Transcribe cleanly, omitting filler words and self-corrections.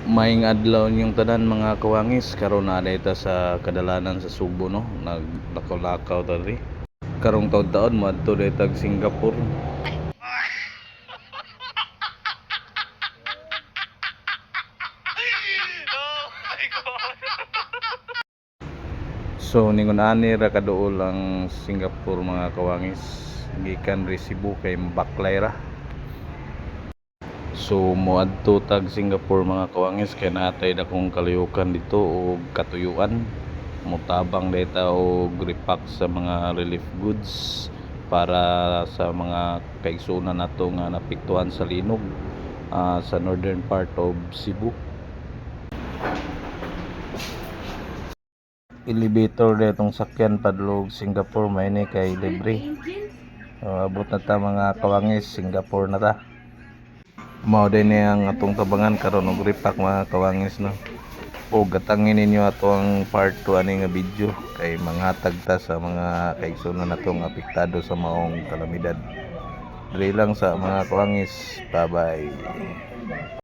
Maing adlaw niyong tanan mga kawangis, karon na dayta sa kadalanan sa Subo no, naglakaw-lakaw ta diri. Karong taon-taon moadto dayta Singapore. So ningon ani ra kaduol ang Singapore mga kawangis, gikan Cebu kay Baklay ra. So moadto tag Singapore mga kawangis kay natay dakong kaliyukan dito o katuyuan. Mutabang data o repack sa mga relief goods para sa mga kaigsunan nato nga napiktuhan sa linog sa northern part of Cebu. Elevator detong sakyan padlog Singapore may ni kay libre. Abot na ta mga kawangis, Singapore na ta. Mao din ni ang atong tabangan karon og repack mga kawangis no. O gatangin ninyo ato ang part 2 ani nga video kay manghatag ta sa mga kaigsunan natong apektado sa maong kalamidad. Diri lang sa mga kawangis. Bye bye.